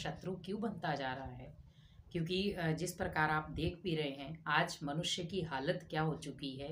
शत्रु क्यों बनता जा रहा है। क्योंकि जिस प्रकार आप देख भी रहे हैं आज मनुष्य की हालत क्या हो चुकी है।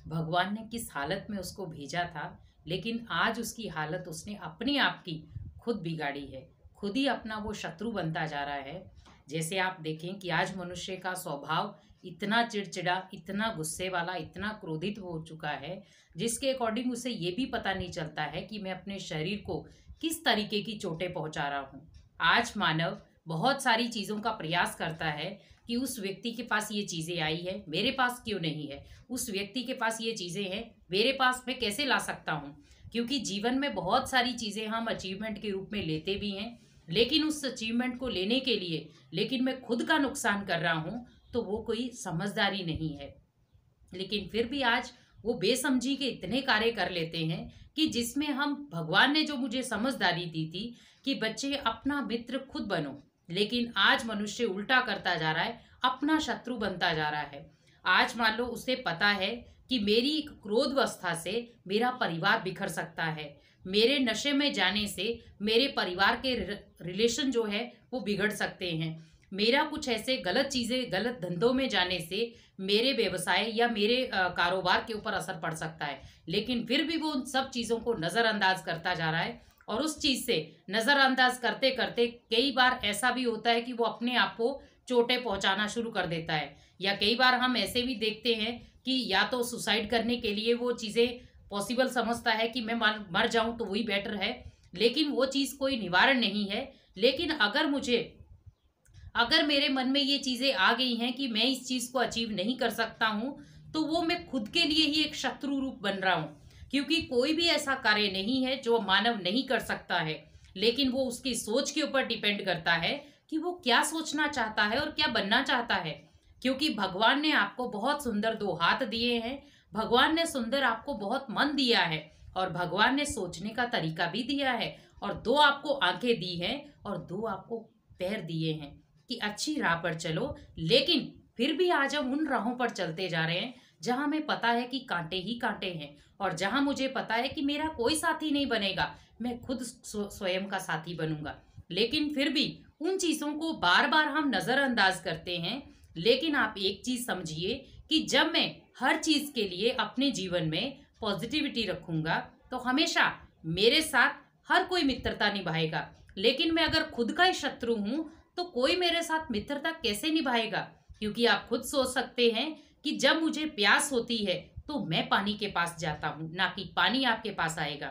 भगवान ने किस हालत में उसको भेजा था, लेकिन आज उसकी हालत उसने अपने आप की खुद बिगाड़ी है। खुद ही अपना वो शत्रु बनता जा रहा है। जैसे आप देखें कि आज मनुष्य का स्वभाव इतना चिड़चिड़ा, इतना गुस्से वाला, इतना क्रोधित हो चुका है, जिसके अकॉर्डिंग उसे ये भी पता नहीं चलता है कि मैं अपने शरीर को किस तरीके की चोटें पहुंचा रहा हूँ। आज मानव बहुत सारी चीज़ों का प्रयास करता है कि उस व्यक्ति के पास ये चीज़ें आई है, मेरे पास क्यों नहीं है। उस व्यक्ति के पास ये चीज़ें हैं, मेरे पास मैं कैसे ला सकता हूँ। क्योंकि जीवन में बहुत सारी चीज़ें हम अचीवमेंट के रूप में लेते भी हैं, लेकिन उस अचीवमेंट को लेने के लिए लेकिन मैं खुद का नुकसान कर रहा हूँ, तो वो कोई समझदारी नहीं है। लेकिन फिर भी आज वो बेसमझी के इतने कार्य कर लेते हैं कि जिसमें हम भगवान ने जो मुझे समझदारी दी थी कि बच्चे अपना मित्र खुद बनो, लेकिन आज मनुष्य उल्टा करता जा रहा है, अपना शत्रु बनता जा रहा है। आज मान लो उसे पता है कि मेरी क्रोधावस्था से मेरा परिवार बिखर सकता है, मेरे नशे में जाने से मेरे परिवार के रिलेशन जो है वो बिगड़ सकते हैं, मेरा कुछ ऐसे गलत चीज़ें, गलत धंधों में जाने से मेरे व्यवसाय या मेरे कारोबार के ऊपर असर पड़ सकता है। लेकिन फिर भी वो उन सब चीज़ों को नज़रअंदाज करता जा रहा है, और उस चीज़ से नज़रअंदाज करते करते कई बार ऐसा भी होता है कि वो अपने आप को चोटें पहुंचाना शुरू कर देता है। या कई बार हम ऐसे भी देखते हैं कि या तो सुसाइड करने के लिए वो चीज़ें पॉसिबल समझता है कि मैं मर जाऊं तो वही बेटर है, लेकिन वो चीज़ कोई निवारण नहीं है। लेकिन अगर मेरे मन में ये चीज़ें आ गई हैं कि मैं इस चीज़ को अचीव नहीं कर सकता हूँ, तो वो मैं खुद के लिए ही एक शत्रु रूप बन रहा हूँ। क्योंकि कोई भी ऐसा कार्य नहीं है जो मानव नहीं कर सकता है, लेकिन वो उसकी सोच के ऊपर डिपेंड करता है कि वो क्या सोचना चाहता है और क्या बनना चाहता है। क्योंकि भगवान ने आपको बहुत सुंदर दो हाथ दिए हैं, भगवान ने सुंदर आपको बहुत मन दिया है, और भगवान ने सोचने का तरीका भी दिया है, और दो आपको आंखें दी हैं और दो आपको पैर दिए हैं कि अच्छी राह पर चलो। लेकिन फिर भी आज हम उन राहों पर चलते जा रहे हैं जहां हमें पता है कि कांटे ही कांटे हैं, और जहां मुझे पता है कि मेरा कोई साथी नहीं बनेगा, मैं खुद स्वयं का साथी बनूंगा। लेकिन फिर भी उन चीज़ों को बार बार हम नज़रअंदाज करते हैं। लेकिन आप एक चीज़ समझिए कि जब मैं हर चीज़ के लिए अपने जीवन में पॉजिटिविटी रखूंगा, तो हमेशा मेरे साथ हर कोई मित्रता निभाएगा। लेकिन मैं अगर खुद का ही शत्रु हूं, तो कोई मेरे साथ मित्रता कैसे निभाएगा। क्योंकि आप खुद सोच सकते हैं कि जब मुझे प्यास होती है तो मैं पानी के पास जाता हूँ, ना कि पानी आपके पास आएगा।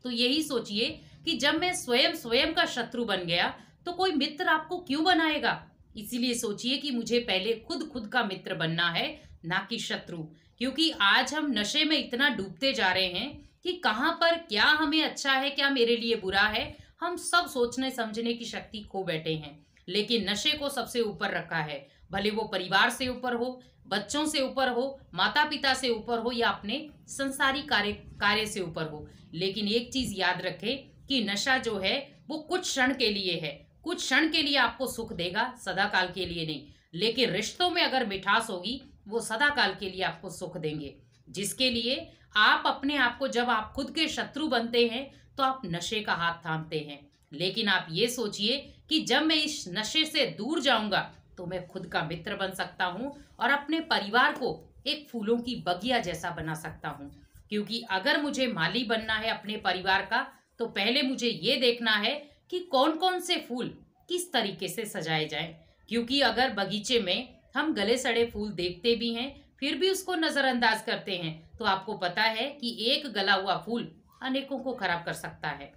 तो यही सोचिए कि जब मैं स्वयं स्वयं का शत्रु बन गया, तो कोई मित्र आपको क्यों बनाएगा। इसीलिए सोचिए कि मुझे पहले खुद का मित्र बनना है, ना कि शत्रु। क्योंकि आज हम नशे में इतना डूबते जा रहे हैं कि कहाँ पर क्या हमें अच्छा है, क्या मेरे लिए बुरा है, हम सब सोचने समझने की शक्ति खो बैठे हैं। लेकिन नशे को सबसे ऊपर रखा है, भले वो परिवार से ऊपर हो, बच्चों से ऊपर हो, माता पिता से ऊपर हो, या अपने संसारिक कार्य से ऊपर हो। लेकिन एक चीज याद रखें कि नशा जो है वो कुछ क्षण के लिए है, कुछ क्षण के लिए आपको सुख देगा, सदा काल के लिए नहीं। लेकिन रिश्तों में अगर मिठास होगी, वो सदा काल के लिए आपको सुख देंगे। जिसके लिए आप अपने आप को, जब आप खुद के शत्रु बनते हैं, तो आप नशे का हाथ थामते हैं। लेकिन आप ये सोचिए कि जब मैं इस नशे से दूर जाऊंगा, तो मैं खुद का मित्र बन सकता हूँ और अपने परिवार को एक फूलों की बगिया जैसा बना सकता हूँ। क्योंकि अगर मुझे माली बनना है अपने परिवार का, तो पहले मुझे ये देखना है कि कौन कौन से फूल किस तरीके से सजाए जाएं। क्योंकि अगर बगीचे में हम गले सड़े फूल देखते भी हैं, फिर भी उसको नजरअंदाज करते हैं, तो आपको पता है कि एक गला हुआ फूल अनेकों को खराब कर सकता है।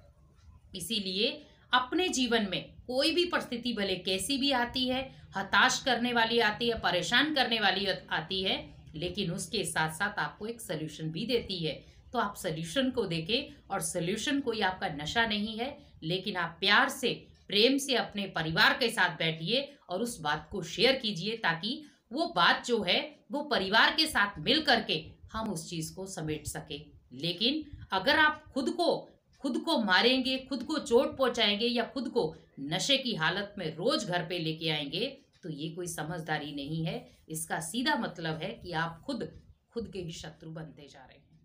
इसीलिए अपने जीवन में कोई भी परिस्थिति भले कैसी भी आती है, हताश करने वाली आती है, परेशान करने वाली आती है, लेकिन उसके साथ साथ आपको एक सल्यूशन भी देती है। तो आप सल्यूशन को देखें, और सल्यूशन कोई आपका नशा नहीं है, लेकिन आप प्यार से, प्रेम से अपने परिवार के साथ बैठिए और उस बात को शेयर कीजिए, ताकि वो बात जो है वो परिवार के साथ मिल करके हम उस चीज को समेट सके। लेकिन अगर आप खुद को मारेंगे, खुद को चोट पहुंचाएंगे, या खुद को नशे की हालत में रोज घर पे लेके आएंगे, तो ये कोई समझदारी नहीं है। इसका सीधा मतलब है कि आप खुद के ही शत्रु बनते जा रहे हैं।